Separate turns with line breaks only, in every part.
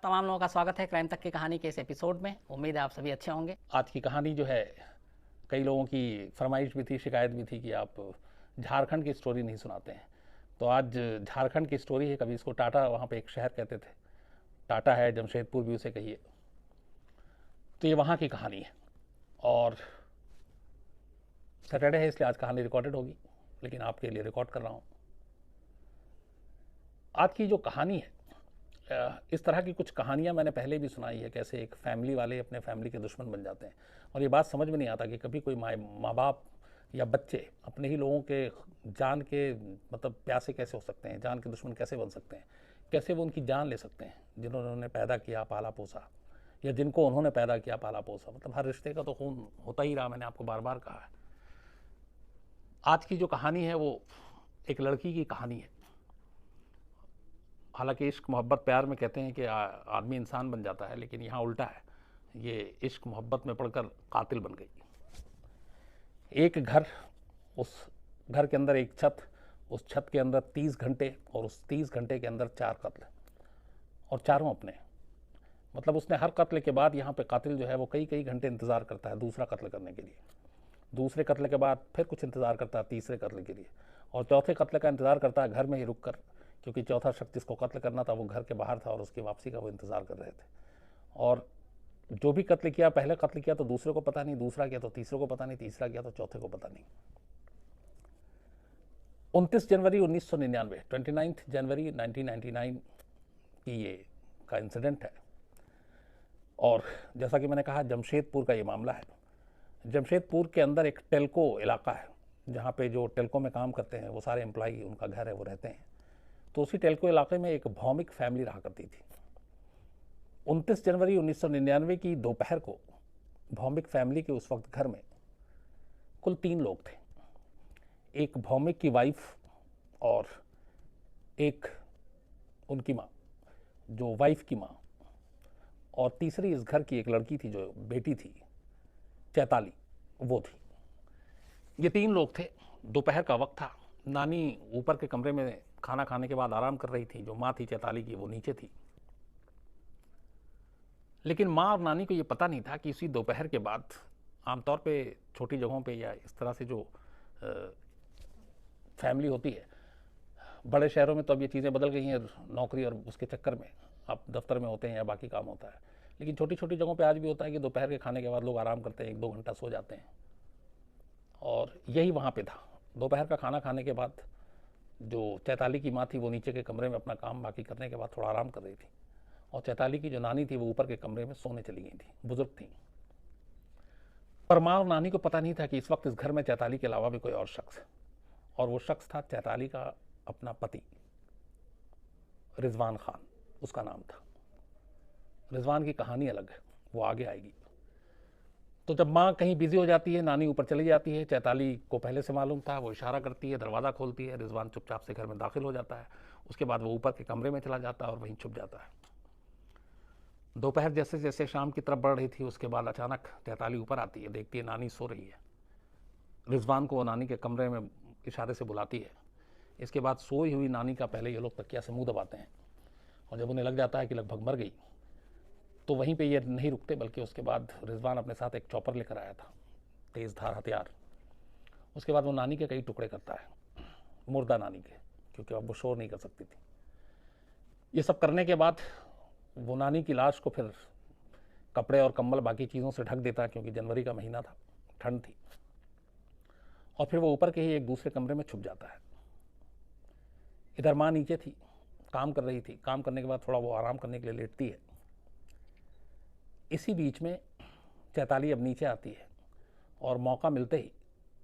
तमाम लोगों का स्वागत है क्राइम तक की कहानी के इस एपिसोड में। उम्मीद है आप सभी अच्छे होंगे।
आज की कहानी जो है, कई लोगों की फरमाइश भी थी, शिकायत भी थी कि आप झारखंड की स्टोरी नहीं सुनाते हैं। तो आज झारखंड की स्टोरी है। कभी इसको टाटा, वहाँ पे एक शहर कहते थे, टाटा है, जमशेदपुर भी उसे कहिए। तो ये वहाँ की कहानी है और सैटरडे है इसलिए आज कहानी रिकॉर्डेड होगी, लेकिन आपके लिए रिकॉर्ड कर रहा हूँ। आज की जो कहानी है, इस तरह की कुछ कहानियां मैंने पहले भी सुनाई है, कैसे एक फैमिली वाले अपने फैमिली के दुश्मन बन जाते हैं। और ये बात समझ में नहीं आता कि कभी कोई माँ बाप या बच्चे अपने ही लोगों के जान के मतलब प्यासे कैसे हो सकते हैं, जान के दुश्मन कैसे बन सकते हैं, कैसे वो उनकी जान ले सकते हैं जिन्होंने उन्हें पैदा किया, पाला पोसा, या जिनको उन्होंने पैदा किया, पाला पोसा। मतलब हर रिश्ते का तो खून होता ही रहा, मैंने आपको बार बार कहा है। आज की जो कहानी है वो एक लड़की की कहानी है। हालांकि इश्क मोहब्बत प्यार में कहते हैं कि आदमी इंसान बन जाता है, लेकिन यहाँ उल्टा है। ये इश्क मोहब्बत में पड़कर कातिल बन गई। एक घर, उस घर के अंदर एक छत, उस छत के अंदर 30 घंटे, और उस 30 घंटे के अंदर 4 कत्ल, और चारों अपने। मतलब उसने हर कत्ल के बाद यहाँ पे कातिल जो है वो कई कई घंटे इंतज़ार करता है दूसरा कत्ल करने के लिए। दूसरे कत्ल के बाद फिर कुछ इंतज़ार करता है तीसरे कत्ल के लिए, और चौथे कत्ल का इंतज़ार करता है घर में ही रुक कर, क्योंकि चौथा शख्स जिसको कत्ल करना था वो घर के बाहर था और उसकी वापसी का वो इंतज़ार कर रहे थे। और जो भी कत्ल किया, पहले कत्ल किया तो दूसरे को पता नहीं, दूसरा किया तो तीसरे को पता नहीं, तीसरा किया तो चौथे को पता नहीं। 29 जनवरी 1999, 29 जनवरी 1999 की ये का इंसिडेंट है। और जैसा कि मैंने कहा, जमशेदपुर का ये मामला है। जमशेदपुर के अंदर एक टेल्को इलाका है, जहाँ पे जो टेल्को में काम करते हैं वो सारे एम्प्लॉई, उनका घर है, वो रहते हैं। तो उसी टेल्को इलाके में एक भौमिक फैमिली रहा करती थी। 29 जनवरी 1999 की दोपहर को भौमिक फैमिली के उस वक्त घर में कुल 3 लोग थे। एक भौमिक की वाइफ और एक उनकी माँ, जो वाइफ की माँ, और तीसरी इस घर की एक लड़की थी जो बेटी थी, चैताली, वो थी। ये 3 लोग थे। दोपहर का वक्त था। नानी ऊपर के कमरे में खाना खाने के बाद आराम कर रही थी। जो माँ थी चैताली की, वो नीचे थी। लेकिन माँ और नानी को ये पता नहीं था कि इसी दोपहर के बाद, आमतौर पे छोटी जगहों पे या इस तरह से जो फैमिली होती है, बड़े शहरों में तो अब ये चीज़ें बदल गई हैं, नौकरी और उसके चक्कर में आप दफ्तर में होते हैं या बाकी काम होता है। लेकिन छोटी छोटी जगहों पे आज भी होता है कि दोपहर के खाने के बाद लोग आराम करते हैं, 1-2 घंटा सो जाते हैं। और यही वहाँ पे था। दोपहर का खाना खाने के बाद जो चैताली की माँ थी वो नीचे के कमरे में अपना काम बाकी करने के बाद थोड़ा आराम कर रही थी, और चैताली की जो नानी थी वो ऊपर के कमरे में सोने चली गई थी। बुजुर्ग थी। पर माँ और नानी को पता नहीं था कि इस वक्त इस घर में चैताली के अलावा भी कोई और शख्स है, और वो शख्स था चैताली का अपना पति, रिजवान खान उसका नाम था। रिजवान की कहानी अलग है, वो आगे आएगी। तो जब माँ कहीं बिजी हो जाती है, नानी ऊपर चली जाती है, चैताली को पहले से मालूम था, वो इशारा करती है, दरवाज़ा खोलती है, रिजवान चुपचाप से घर में दाखिल हो जाता है। उसके बाद वो ऊपर के कमरे में चला जाता है और वहीं छुप जाता है। दोपहर जैसे जैसे शाम की तरफ बढ़ रही थी, उसके बाद अचानक चैताली ऊपर आती है, देखती है नानी सो रही है। रिजवान को वो नानी के कमरे में इशारे से बुलाती है। इसके बाद सोई हुई नानी का पहले ये लोग तकिया से मुंह दबाते हैं, और जब उन्हें लग जाता है कि लगभग मर गई, तो वहीं पे ये नहीं रुकते, बल्कि उसके बाद रिजवान अपने साथ एक चॉपर लेकर आया था, तेज़ धार हथियार। उसके बाद वो नानी के कई टुकड़े करता है, मुर्दा नानी के, क्योंकि अब वो शोर नहीं कर सकती थी। ये सब करने के बाद वो नानी की लाश को फिर कपड़े और कंबल बाकी चीज़ों से ढक देता है, क्योंकि जनवरी का महीना था, ठंड थी। और फिर वो ऊपर के ही एक दूसरे कमरे में छुप जाता है। इधर माँ नीचे थी, काम कर रही थी। काम करने के बाद थोड़ा वो आराम करने के लिए लेटती है। इसी बीच में चैताली अब नीचे आती है, और मौका मिलते ही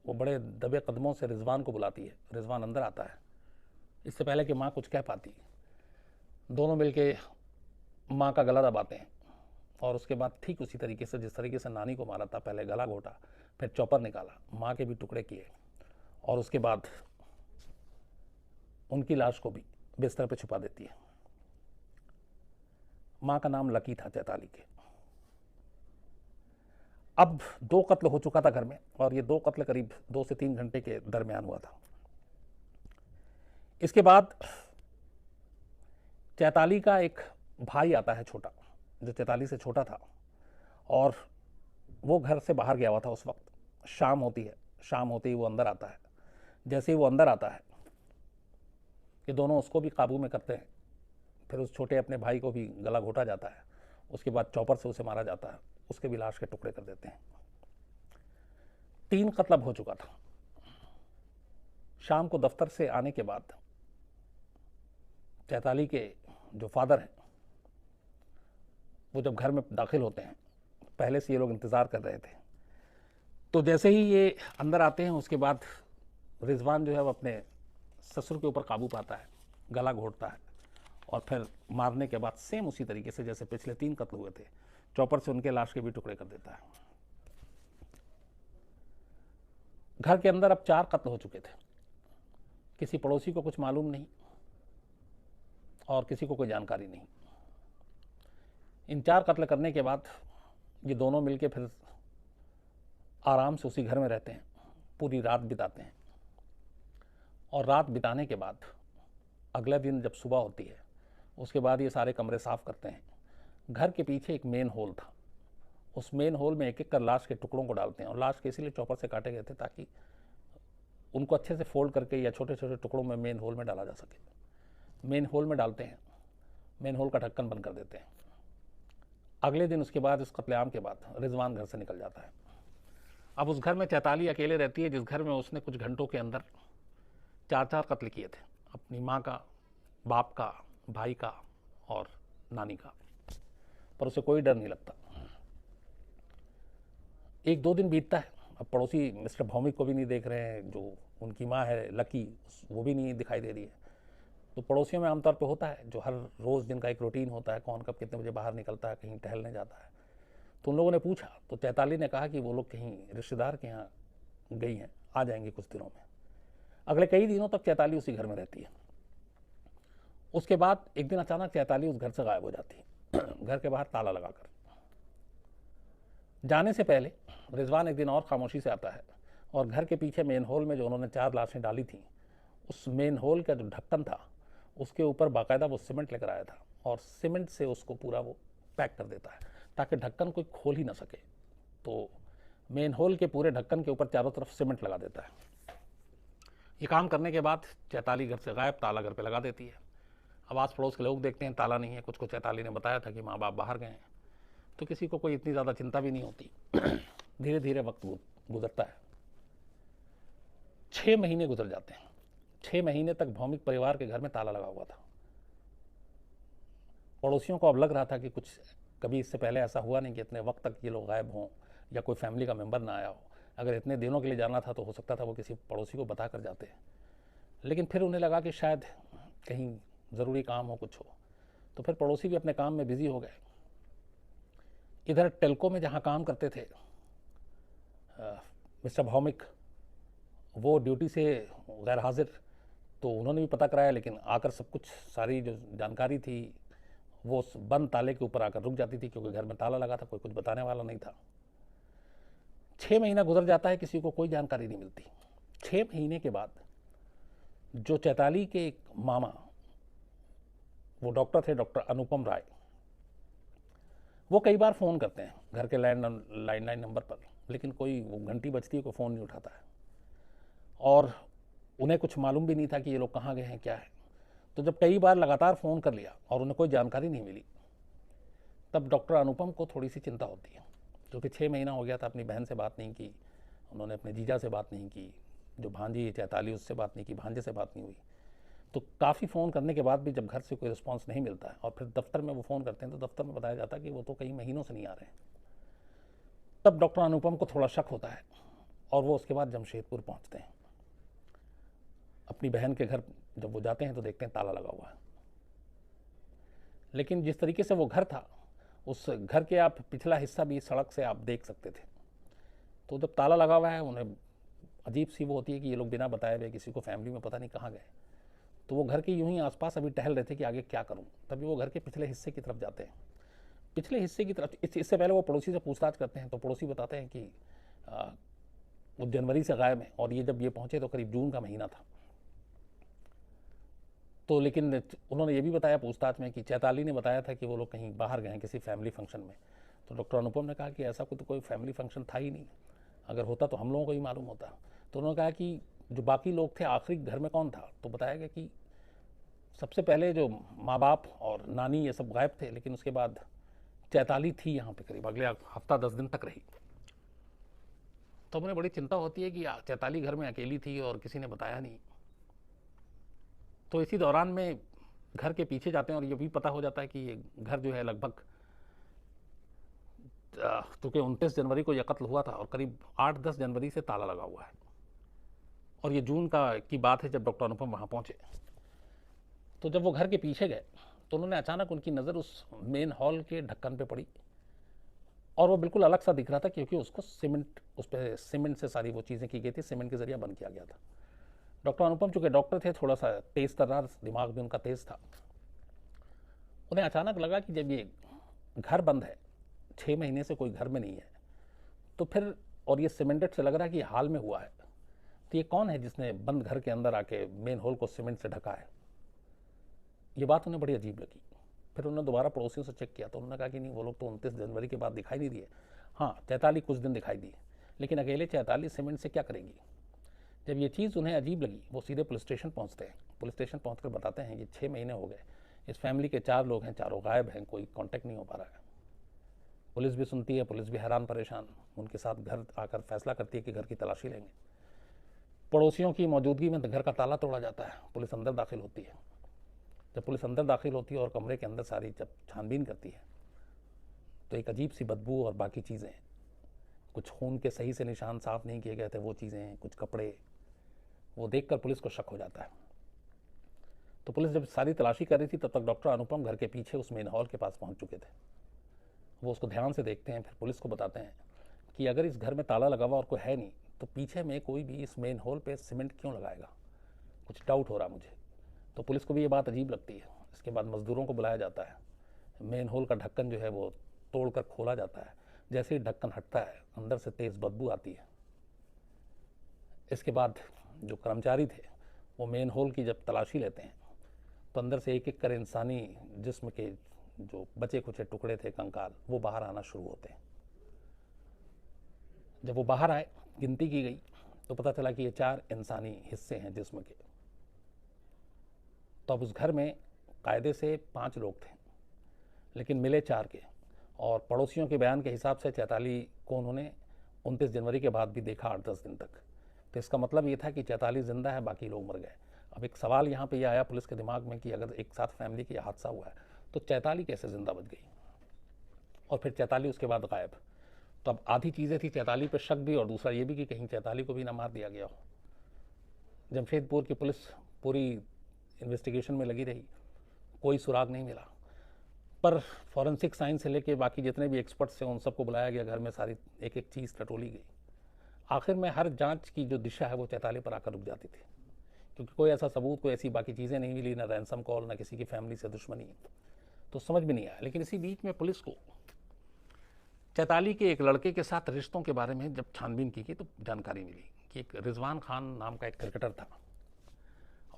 वो बड़े दबे कदमों से रिजवान को बुलाती है। रिजवान अंदर आता है, इससे पहले कि माँ कुछ कह पाती। दोनों मिलके माँ का गला दबाते हैं, और उसके बाद ठीक उसी तरीके से जिस तरीके से नानी को मारा था, पहले गला घोटा, फिर चॉपर निकाला, माँ के भी टुकड़े किए, और उसके बाद उनकी लाश को भी बिस्तर पे छुपा देती है। माँ का नाम लकी था चैताली के। अब 2 कत्ल हो चुका था घर में, और ये 2 कत्ल करीब 2 से 3 घंटे के दरमियान हुआ था। इसके बाद चैताली का एक भाई आता है छोटा, जो चैताली से छोटा था, और वो घर से बाहर गया हुआ था उस वक्त। शाम होती है, शाम होते ही वो अंदर आता है। जैसे ही वो अंदर आता है, ये दोनों उसको भी काबू में करते हैं। फिर उस छोटे अपने भाई को भी गला घोटा जाता है। उसके बाद चॉपर से उसे मारा जाता है, उसके भी लाश के टुकड़े कर देते हैं। 3 कत्ल अब हो चुका था। शाम को दफ्तर से आने के बाद चैताली के जो फादर हैं, वो जब घर में दाखिल होते हैं, पहले से ये लोग इंतज़ार कर रहे थे, तो जैसे ही ये अंदर आते हैं, उसके बाद रिजवान जो है वो अपने ससुर के ऊपर काबू पाता है, गला घोटता है, और फिर मारने के बाद सेम उसी तरीके से जैसे पिछले 3 कत्ल हुए थे, चॉपर से उनके लाश के भी टुकड़े कर देता है। घर के अंदर अब 4 कत्ल हो चुके थे। किसी पड़ोसी को कुछ मालूम नहीं और किसी को कोई जानकारी नहीं। इन 4 कत्ल करने के बाद ये दोनों मिलके फिर आराम से उसी घर में रहते हैं, पूरी रात बिताते हैं। और रात बिताने के बाद अगले दिन जब सुबह होती है, उसके बाद ये सारे कमरे साफ करते हैं। घर के पीछे एक मेन होल था, उस मेन होल में एक एक कर लाश के टुकड़ों को डालते हैं। और लाश के इसीलिए चॉपर से काटे गए थे ताकि उनको अच्छे से फोल्ड करके या छोटे छोटे टुकड़ों में मेन होल में डाला जा सके। मेन होल में डालते हैं, मेन होल का ढक्कन बंद कर देते हैं। अगले दिन उसके बाद, इस कत्लेआम के बाद, रिजवान घर से निकल जाता है। अब उस घर में चैताली अकेले रहती है, जिस घर में उसने कुछ घंटों के अंदर 4 कत्ल किए थे, अपनी माँ का, बाप का, भाई का और नानी का। पर उसे कोई डर नहीं लगता। 1-2 दिन बीतता है। अब पड़ोसी मिस्टर भौमिक को भी नहीं देख रहे हैं, जो उनकी माँ है लकी, वो भी नहीं दिखाई दे रही है। तो पड़ोसियों में आमतौर पे होता है, जो हर रोज़ दिन का एक रूटीन होता है, कौन कब कितने बजे बाहर निकलता है, कहीं टहलने जाता है। तो उन लोगों ने पूछा, तो चैताली ने कहा कि वो लोग कहीं रिश्तेदार के यहाँ गई हैं, आ जाएंगे कुछ दिनों में। अगले कई दिनों तक चैताली उसी घर में रहती है। उसके बाद एक दिन अचानक चैताली उस घर से गायब हो जाती है, घर के बाहर ताला लगाकर। जाने से पहले रिजवान एक दिन और खामोशी से आता है और घर के पीछे मेन होल में जो उन्होंने 4 लाशें डाली थी, उस मेन होल का जो ढक्कन था, उसके ऊपर बाकायदा वो सीमेंट लेकर आया था और सीमेंट से उसको पूरा वो पैक कर देता है ताकि ढक्कन कोई खोल ही ना सके। तो मेन होल के पूरे ढक्कन के ऊपर चारों तरफ सीमेंट लगा देता है। ये काम करने के बाद चैताली घर से गायब, ताला घर पे लगा देती है। अब आस पड़ोस के लोग देखते हैं ताला नहीं है। कुछ को चैताली ने बताया था कि माँ बाप बाहर गए हैं, तो किसी को कोई इतनी ज़्यादा चिंता भी नहीं होती। धीरे धीरे वक्त गुजरता है। 6 महीने गुजर जाते हैं। 6 महीने तक भौमिक परिवार के घर में ताला लगा हुआ था। पड़ोसियों को अब लग रहा था कि कुछ कभी इससे पहले ऐसा हुआ नहीं कि इतने वक्त तक ये लोग गायब हों या कोई फैमिली का मेंबर ना आया हो। अगर इतने दिनों के लिए जाना था तो हो सकता था वो किसी पड़ोसी को बता कर जाते। लेकिन फिर उन्हें लगा कि शायद कहीं ज़रूरी काम हो, कुछ हो, तो फिर पड़ोसी भी अपने काम में बिजी हो गए। इधर टेल्को में जहाँ काम करते थे मिस्टर भौमिक, वो ड्यूटी से गैर हाजिर, तो उन्होंने भी पता कराया, लेकिन आकर सब कुछ, सारी जो जानकारी थी वो उस बंद ताले के ऊपर आकर रुक जाती थी, क्योंकि घर में ताला लगा था, कोई कुछ बताने वाला नहीं था। 6 महीना गुजर जाता है, किसी को कोई जानकारी नहीं मिलती। 6 महीने के बाद जो चैताली के एक मामा, वो डॉक्टर थे, डॉक्टर अनुपम राय, वो कई बार फ़ोन करते हैं घर के लैंडलाइन नंबर पर, लेकिन कोई, वो घंटी बजती है, कोई फ़ोन नहीं उठाता है और उन्हें कुछ मालूम भी नहीं था कि ये लोग कहाँ गए हैं, क्या है। तो जब कई बार लगातार फ़ोन कर लिया और उन्हें कोई जानकारी नहीं मिली, तब डॉक्टर अनुपम को थोड़ी सी चिंता होती है, क्योंकि 6 महीना हो गया था, अपनी बहन से बात नहीं की, उन्होंने अपने जीजा से बात नहीं की, जो भांजी चैताली उससे बात नहीं की, भांजे से बात नहीं हुई। तो काफ़ी फ़ोन करने के बाद भी जब घर से कोई रिस्पांस नहीं मिलता है और फिर दफ्तर में वो फ़ोन करते हैं, तो दफ्तर में बताया जाता है कि वो तो कई महीनों से नहीं आ रहे हैं। तब डॉक्टर अनुपम को थोड़ा शक होता है और वो उसके बाद जमशेदपुर पहुंचते हैं। अपनी बहन के घर जब वो जाते हैं तो देखते हैं ताला लगा हुआ है। लेकिन जिस तरीके से वो घर था, उस घर के आप पिछला हिस्सा भी सड़क से आप देख सकते थे। तो जब ताला लगा हुआ है, उन्हें अजीब सी वो होती है कि ये लोग बिना बताए हुए किसी को, फैमिली में पता नहीं कहाँ गए। तो वो घर के यूं ही आसपास अभी टहल रहे थे कि आगे क्या करूं। तभी वो घर के पिछले हिस्से की तरफ जाते हैं। पिछले हिस्से की तरफ, इससे पहले वो पड़ोसी से पूछताछ करते हैं, तो पड़ोसी बताते हैं कि वो जनवरी से गायब है और ये जब ये पहुंचे तो करीब जून का महीना था। तो लेकिन उन्होंने ये भी बताया पूछताछ में कि चैताली ने बताया था कि वो लोग कहीं बाहर गए हैं किसी फैमिली फंक्शन में। तो डॉक्टर अनुपम ने कहा कि ऐसा कोई फैमिली फंक्शन था ही नहीं, अगर होता तो हम लोगों को ही मालूम होता। तो उन्होंने कहा कि जो बाकी लोग थे आखिरी घर में कौन था, तो बताया गया कि सबसे पहले जो माँ बाप और नानी ये सब गायब थे, लेकिन उसके बाद चैताली थी यहाँ पे करीब अगले हफ्ता 10 दिन तक रही। तो उन्हें बड़ी चिंता होती है कि चैताली घर में अकेली थी और किसी ने बताया नहीं। तो इसी दौरान में घर के पीछे जाते हैं और ये भी पता हो जाता है कि ये घर जो है लगभग चूँकि 29 जनवरी को यह कत्ल हुआ था और करीब 8-10 जनवरी से ताला लगा हुआ है। और ये जून की बात है जब डॉक्टर अनुपम वहाँ पहुँचे। तो जब वो घर के पीछे गए तो उन्होंने अचानक उनकी नज़र उस मेन हॉल के ढक्कन पे पड़ी और वो बिल्कुल अलग सा दिख रहा था, क्योंकि उसको उस पर सीमेंट से सारी वो चीज़ें की गई थी, सीमेंट के जरिए बंद किया गया था। डॉक्टर अनुपम चूँकि डॉक्टर थे, थोड़ा सा तेज़ तर्रार दिमाग भी उनका तेज़ था। उन्हें अचानक लगा कि जब ये घर बंद है, 6 महीने से कोई घर में नहीं है, तो फिर और ये सीमेंटेड से लग रहा है कि हाल में हुआ है, तो ये कौन है जिसने बंद घर के अंदर आके मेन हॉल को सीमेंट से ढका है। ये बात उन्हें बड़ी अजीब लगी। फिर उन्होंने दोबारा पड़ोसियों से चेक किया तो उन्होंने कहा कि नहीं, वो लोग तो 29 जनवरी के बाद दिखाई नहीं दिए। हाँ, चैताली कुछ दिन दिखाई दी, लेकिन अकेले चैताली सीमेंट से क्या करेगी। जब ये चीज़ उन्हें अजीब लगी, वो सीधे पुलिस स्टेशन पहुँचते हैं। पुलिस स्टेशन पहुँचकर बताते हैं कि 6 महीने हो गए, इस फैमिली के 4 लोग हैं, चारों गायब हैं, कोई कांटेक्ट नहीं हो पा रहा है। पुलिस भी सुनती है, पुलिस भी हैरान परेशान उनके साथ घर आकर फैसला करती है कि घर की तलाशी लेंगे। पड़ोसियों की मौजूदगी में घर का ताला तोड़ा जाता है, पुलिस अंदर दाखिल होती है। जब पुलिस अंदर दाखिल होती है और कमरे के अंदर सारी जब छानबीन करती है तो एक अजीब सी बदबू और बाकी चीज़ें, कुछ खून के सही से निशान साफ नहीं किए गए थे वो चीज़ें, कुछ कपड़े, वो देखकर पुलिस को शक हो जाता है। तो पुलिस जब सारी तलाशी कर रही थी तब तक डॉक्टर अनुपम घर के पीछे उस मेन हॉल के पास पहुंच चुके थे। वो उसको ध्यान से देखते हैं, फिर पुलिस को बताते हैं कि अगर इस घर में ताला लगा हुआ और कोई है नहीं तो पीछे में कोई भी इस मेन हॉल पे सीमेंट क्यों लगाएगा, कुछ डाउट हो रहा मुझे। तो पुलिस को भी ये बात अजीब लगती है। इसके बाद मज़दूरों को बुलाया जाता है, मेन हॉल का ढक्कन जो है वो तोड़कर खोला जाता है। जैसे ही ढक्कन हटता है अंदर से तेज़ बदबू आती है। इसके बाद जो कर्मचारी थे वो मेन हॉल की जब तलाशी लेते हैं तो अंदर से एक एक कर इंसानी जिस्म के जो बचे खुचे टुकड़े थे, कंकाल, वो बाहर आना शुरू होते हैं। जब वो बाहर आए, गिनती की गई तो पता चला कि ये 4 इंसानी हिस्से हैं जिस्म के। तो अब उस घर में कायदे से 5 लोग थे, लेकिन मिले 4 के। और पड़ोसियों के बयान के हिसाब से चैताली को उन्होंने 29 जनवरी के बाद भी देखा 8-10 दिन तक। तो इसका मतलब ये था कि चैताली जिंदा है, बाकी लोग मर गए। अब एक सवाल यहाँ पे ये आया पुलिस के दिमाग में कि अगर एक साथ फैमिली का हादसा हुआ है तो चैताली कैसे जिंदा बच गई, और फिर चैताली उसके बाद गायब। तो अब आधी चीज़ें थी चैताली पर शक भी, और दूसरा ये भी कि कहीं चैताली को भी ना मार दिया गया हो। जमशेदपुर की पुलिस पूरी इन्वेस्टिगेशन में लगी रही, कोई सुराग नहीं मिला। पर फॉरेंसिक साइंस से लेके बाकी जितने भी एक्सपर्ट्स थे उन सबको बुलाया गया, घर में सारी एक एक चीज़ टटोली गई। आखिर में हर जांच की जो दिशा है वो चैताली पर आकर रुक जाती थी, क्योंकि कोई ऐसा सबूत, कोई ऐसी बाकी चीज़ें नहीं मिली, ना रैंसम कॉल, ना किसी की फैमिली से दुश्मनी, तो समझ में नहीं आया। लेकिन इसी बीच में पुलिस को चैताली के एक लड़के के साथ रिश्तों के बारे में जब छानबीन की गई तो जानकारी मिली कि एक रिजवान खान नाम का एक क्रिकेटर था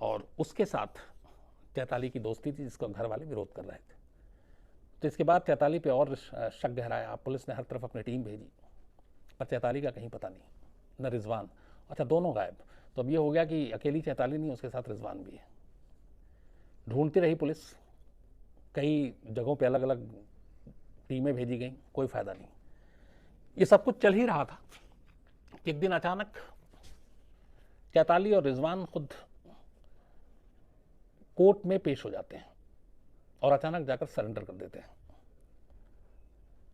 और उसके साथ चैताली की दोस्ती थी, जिसका घर वाले विरोध कर रहे थे। तो इसके बाद चैताली पे और शक गहराया। पुलिस ने हर तरफ अपनी टीम भेजी, पर चैताली का कहीं पता नहीं, न रिजवान, अच्छा दोनों गायब। तो अब ये हो गया कि अकेली चैताली नहीं, उसके साथ रिजवान भी है। ढूंढती रही पुलिस, कई जगहों पे अलग अलग टीमें भेजी गई, कोई फायदा नहीं। ये सब कुछ चल ही रहा था कि एक दिन अचानक चैताली और रिजवान खुद कोर्ट में पेश हो जाते हैं और अचानक जाकर सरेंडर कर देते हैं।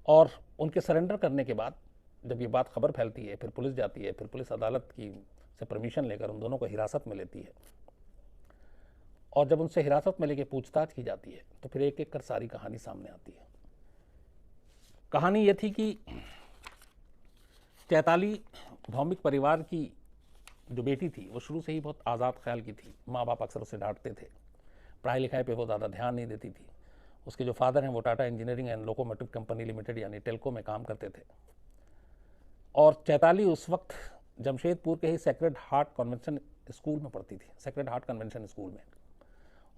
और उनके सरेंडर करने के बाद जब ये बात खबर फैलती है, फिर पुलिस जाती है, फिर पुलिस अदालत की से परमिशन लेकर उन दोनों को हिरासत में लेती है। और जब उनसे हिरासत में लेकर पूछताछ की जाती है तो फिर एक एक कर सारी कहानी सामने आती है। कहानी ये थी कि चैताली भौमिक परिवार की जो बेटी थी वो शुरू से ही बहुत आज़ाद ख्याल की थी। माँ बाप अक्सर उसे डांटते थे, पढ़ाई लिखाई पे वो ज़्यादा ध्यान नहीं देती थी। उसके जो फादर हैं वो Tata engineering and locomotive company limited यानी टेल्को में काम करते थे। और चैताली उस वक्त जमशेदपुर के ही सेक्रेड हार्ट कन्वेंशन स्कूल में पढ़ती थी, सेक्रेड हार्ट कन्वेंशन स्कूल में।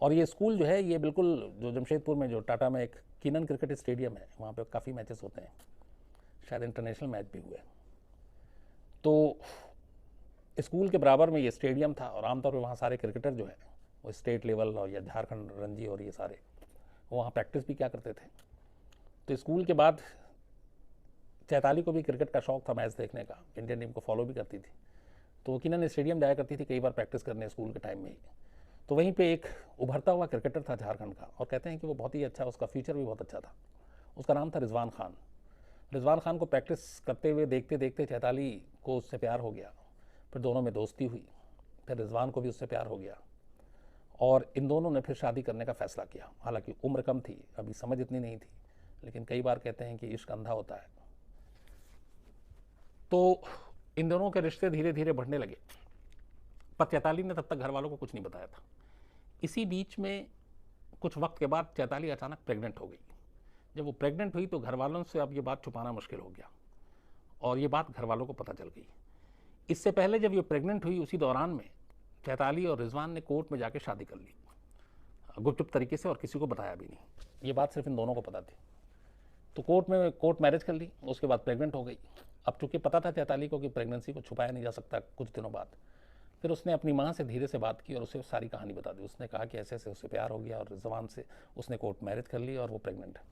और ये स्कूल जो है ये बिल्कुल जो जमशेदपुर में जो टाटा में एक किनन क्रिकेट स्टेडियम है, वहाँ पे काफ़ी मैचेस होते हैं, शायद इंटरनेशनल मैच भी हुए। तो स्कूल के बराबर में ये स्टेडियम था और आमतौर पर वहाँ सारे क्रिकेटर जो हैं वो स्टेट लेवल और या झारखंड रणजी और ये सारे वहाँ प्रैक्टिस भी क्या करते थे। तो स्कूल के बाद चैताली को भी क्रिकेट का शौक था, मैच देखने का, इंडियन टीम को फॉलो भी करती थी, तो वो किनन स्टेडियम जाया करती थी कई बार प्रैक्टिस करने स्कूल के टाइम में ही। तो वहीं पे एक उभरता हुआ क्रिकेटर था झारखंड का, और कहते हैं कि वो बहुत ही अच्छा, उसका फ्यूचर भी बहुत अच्छा था। उसका नाम था रिजवान खान। रिजवान खान को प्रैक्टिस करते हुए देखते देखते चैताली को उससे प्यार हो गया, फिर दोनों में दोस्ती हुई, फिर रिजवान को भी उससे प्यार हो गया और इन दोनों ने फिर शादी करने का फैसला किया। हालांकि उम्र कम थी, अभी समझ इतनी नहीं थी, लेकिन कई बार कहते हैं कि इश्क अंधा होता है। तो इन दोनों के रिश्ते धीरे धीरे बढ़ने लगे, पर चैताली ने तब तक घर वालों को कुछ नहीं बताया था। इसी बीच में कुछ वक्त के बाद चैताली अचानक प्रेग्नेंट हो गई। जब वो प्रेग्नेंट हुई तो घर वालों से अब ये बात छुपाना मुश्किल हो गया और ये बात घर वालों को पता चल गई। इससे पहले जब ये प्रेग्नेंट हुई उसी दौरान में चैताली और रिजवान ने कोर्ट में जाके शादी कर ली, गुपचुप तरीके से, और किसी को बताया भी नहीं। ये बात सिर्फ इन दोनों को पता थी। तो कोर्ट मैरिज कर ली, उसके बाद प्रेग्नेंट हो गई। अब चूंकि पता था चैताली को कि प्रेगनेंसी को छुपाया नहीं जा सकता, कुछ दिनों बाद फिर उसने अपनी माँ से धीरे से बात की और उसे सारी कहानी बता दी। उसने कहा कि ऐसे ऐसे उससे प्यार हो गया और रिजवान से उसने कोर्ट मैरिज कर ली और वो प्रेग्नेंट है।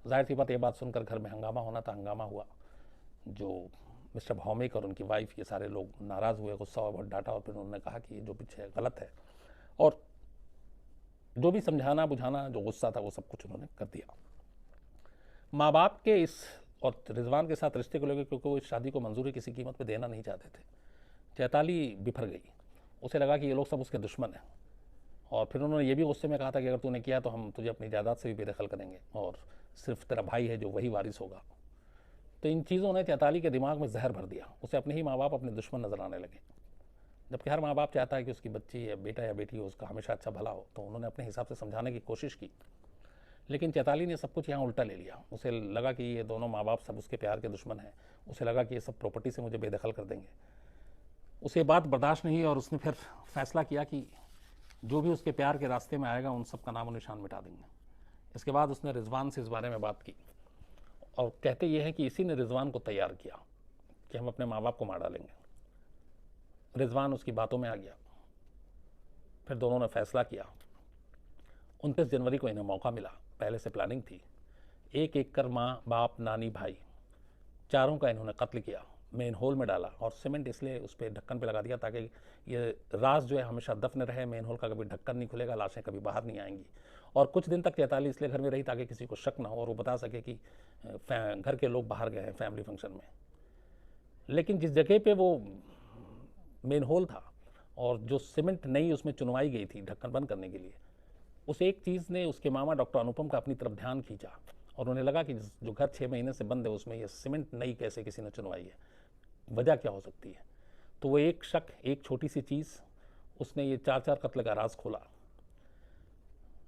जाहिर सी बात, ये बात सुनकर घर में हंगामा होना था, हंगामा हुआ। जो मिस्टर भौमिक और उनकी वाइफ, ये सारे लोग नाराज़ हुए, गुस्सा हुआ, बहुत डांटा, और फिर उन्होंने कहा कि ये जो पीछे गलत है, और जो भी समझाना बुझाना जो गुस्सा था वो सब कुछ उन्होंने कर दिया। माँ बाप के इस और रिजवान के साथ रिश्ते को लेकर, क्योंकि वो इस शादी को मंजूरी किसी कीमत पे देना नहीं चाहते थे, चैताली बिफर गई। उसे लगा कि ये लोग सब उसके दुश्मन हैं, और फिर उन्होंने ये भी गुस्से में कहा था कि अगर तूने किया तो हम तुझे अपनी जायदाद से भी बेदखल करेंगे और सिर्फ तेरा भाई है जो वही वारिस होगा। तो इन चीज़ों ने चैताली के दिमाग में जहर भर दिया। उसे अपने ही माँ बाप अपने दुश्मन नजर आने लगे, जबकि हर माँ बाप चाहता है कि उसकी बच्ची या बेटा या बेटी हो उसका हमेशा अच्छा भला हो। तो उन्होंने अपने हिसाब से समझाने की कोशिश की, लेकिन चैताली ने सब कुछ यहाँ उल्टा ले लिया। उसे लगा कि ये दोनों माँ बाप सब उसके प्यार के दुश्मन हैं। उसे लगा कि ये सब प्रॉपर्टी से मुझे बेदखल कर देंगे। उसे बात बर्दाश्त नहीं, और उसने फिर फैसला किया कि जो भी उसके प्यार के रास्ते में आएगा उन सब का नामो निशान मिटा देंगे। इसके बाद उसने रिजवान से इस बारे में बात की, और कहते ये हैं कि इसी ने रिजवान को तैयार किया कि हम अपने माँ बाप को मार डालेंगे। रिजवान उसकी बातों में आ गया। फिर दोनों ने फैसला किया। 29 जनवरी को इन्हें मौका मिला, पहले से प्लानिंग थी। एक एक कर माँ बाप नानी भाई चारों का इन्होंने कत्ल किया, मेन होल में डाला, और सीमेंट इसलिए उस पर ढक्कन पे लगा दिया ताकि ये राज जो है हमेशा दफन रहे। मेन होल का कभी ढक्कन नहीं खुलेगा, लाशें कभी बाहर नहीं आएंगी। और कुछ दिन तक चैताली इसलिए घर में रही ताकि किसी को शक ना हो और वो बता सके कि घर के लोग बाहर गए हैं फैमिली फंक्शन में। लेकिन जिस जगह पे वो मेन होल था और जो सीमेंट नई उसमें चुनवाई गई थी ढक्कन बंद करने के लिए, उस एक चीज़ ने उसके मामा डॉक्टर अनुपम का अपनी तरफ ध्यान खींचा, और उन्हें लगा कि जो घर 6 महीने से बंद है उसमें ये सीमेंट नई कैसे किसी ने चुनवाई है, वजह क्या हो सकती है। तो वो एक शक, एक छोटी सी चीज़, उसने ये 4 कत्ल का राज खोला।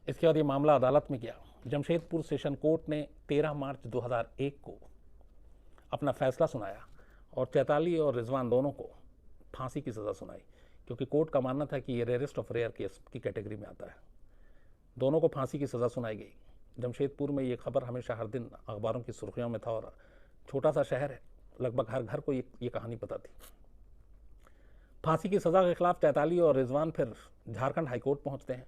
इसके बाद ये मामला अदालत में गया। जमशेदपुर सेशन कोर्ट ने 13 मार्च 2001 को अपना फैसला सुनाया और चैताली और रिजवान दोनों को फांसी की सज़ा सुनाई, क्योंकि कोर्ट का मानना था कि ये रेयरेस्ट ऑफ रेयर केस की कैटेगरी में आता है। दोनों को फांसी की सज़ा सुनाई गई। जमशेदपुर में ये खबर हमेशा हर दिन अखबारों की सुर्खियों में था, और छोटा सा शहर है, लगभग हर घर को ये कहानी पता थी। फांसी की सज़ा के खिलाफ चैताली और रिजवान फिर झारखंड हाईकोर्ट पहुंचते हैं।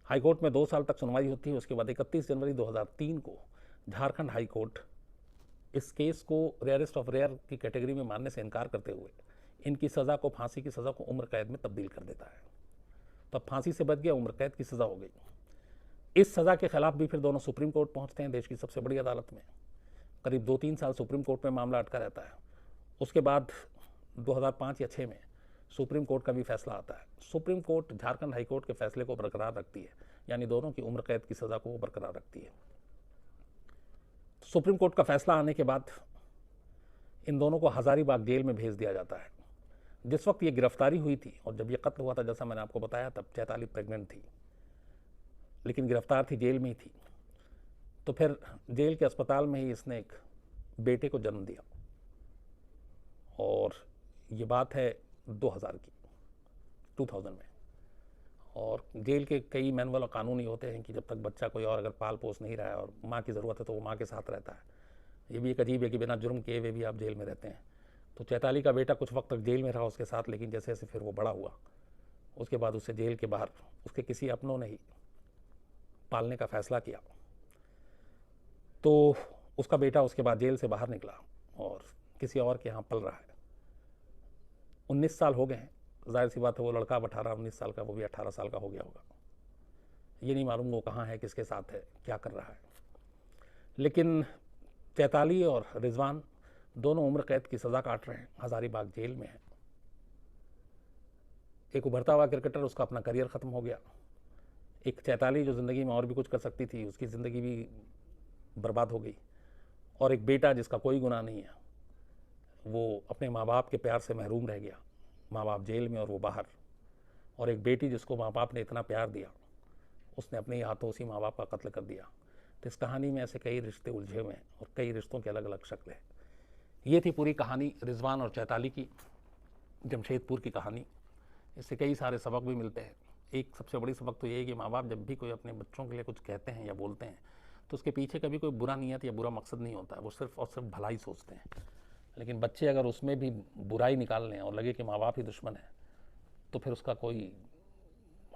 हाईकोर्ट में 2 साल तक सुनवाई होती है। उसके बाद 31 जनवरी 2003 को झारखंड हाईकोर्ट इस केस को रेयरेस्ट ऑफ रेयर की कैटेगरी में मानने से इनकार करते हुए इनकी सज़ा को, फांसी की सज़ा को उम्र कैद में तब्दील कर देता है। तब फांसी से बच गया, उम्र कैद की सज़ा हो गई। इस सज़ा के खिलाफ भी फिर दोनों सुप्रीम कोर्ट पहुंचते हैं, देश की सबसे बड़ी अदालत में। करीब 2-3 साल सुप्रीम कोर्ट में मामला अटका रहता है। उसके बाद 2005 या 6 में सुप्रीम कोर्ट का भी फैसला आता है। सुप्रीम कोर्ट झारखंड हाईकोर्ट के फैसले को बरकरार रखती है, यानी दोनों की उम्र कैद की सज़ा को वो बरकरार रखती है। सुप्रीम कोर्ट का फैसला आने के बाद इन दोनों को हजारीबाग जेल में भेज दिया जाता है। जिस वक्त ये गिरफ्तारी हुई थी और जब ये कत्ल हुआ था, जैसा मैंने आपको बताया, तब चैताली प्रेग्नेंट थी, लेकिन गिरफ्तार थी, जेल में ही थी। तो फिर जेल के अस्पताल में ही इसने एक बेटे को जन्म दिया, और ये बात है 2000 में। और जेल के कई मैनुअल और कानून ही होते हैं कि जब तक बच्चा कोई और अगर पाल पोस नहीं रहा है और माँ की ज़रूरत है तो वो माँ के साथ रहता है। ये भी एक अजीब है कि बिना जुर्म किए हुए भी आप जेल में रहते हैं। तो चैताली का बेटा कुछ वक्त तक जेल में रहा उसके साथ, लेकिन जैसे जैसे फिर वो बड़ा हुआ उसके बाद उसे जेल के बाहर उसके किसी अपनों ने ही पालने का फैसला किया। तो उसका बेटा उसके बाद जेल से बाहर निकला और किसी और के यहाँ पल रहा है। 19 साल हो गए हैं, जाहिर सी बात है वो लड़का अब 18-19 साल का, वो भी 18 साल का हो गया होगा। ये नहीं मालूम वो कहाँ है, किसके साथ है, क्या कर रहा है। लेकिन चैताली और रिजवान दोनों उम्र कैद की सज़ा काट रहे हैं, हज़ारीबाग जेल में है। एक उभरता हुआ क्रिकेटर, उसका अपना करियर ख़त्म हो गया। एक चैताली जो ज़िंदगी में और भी कुछ कर सकती थी, उसकी ज़िंदगी भी बर्बाद हो गई। और एक बेटा जिसका कोई गुनाह नहीं है, वो अपने माँ बाप के प्यार से महरूम रह गया। माँ बाप जेल में और वो बाहर। और एक बेटी जिसको माँ बाप ने इतना प्यार दिया, उसने अपने ही हाथों उसी माँ बाप का कत्ल कर दिया। तो इस कहानी में ऐसे कई रिश्ते उलझे हुए हैं और कई रिश्तों के अलग अलग शक्ल हैं। ये थी पूरी कहानी रिजवान और चैताली की, जमशेदपुर की कहानी। इससे कई सारे सबक भी मिलते हैं। एक सबसे बड़ी सबक तो ये है कि माँ बाप जब भी कोई अपने बच्चों के लिए कुछ कहते हैं या बोलते हैं तो उसके पीछे कभी कोई बुरा नीयत या बुरा मकसद नहीं होता है, वो सिर्फ और सिर्फ भलाई सोचते हैं। लेकिन बच्चे अगर उसमें भी बुराई निकाल लें और लगे कि माँ बाप ही दुश्मन है, तो फिर उसका कोई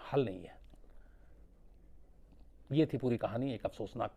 हल नहीं है। ये थी पूरी कहानी, एक अफसोसनाक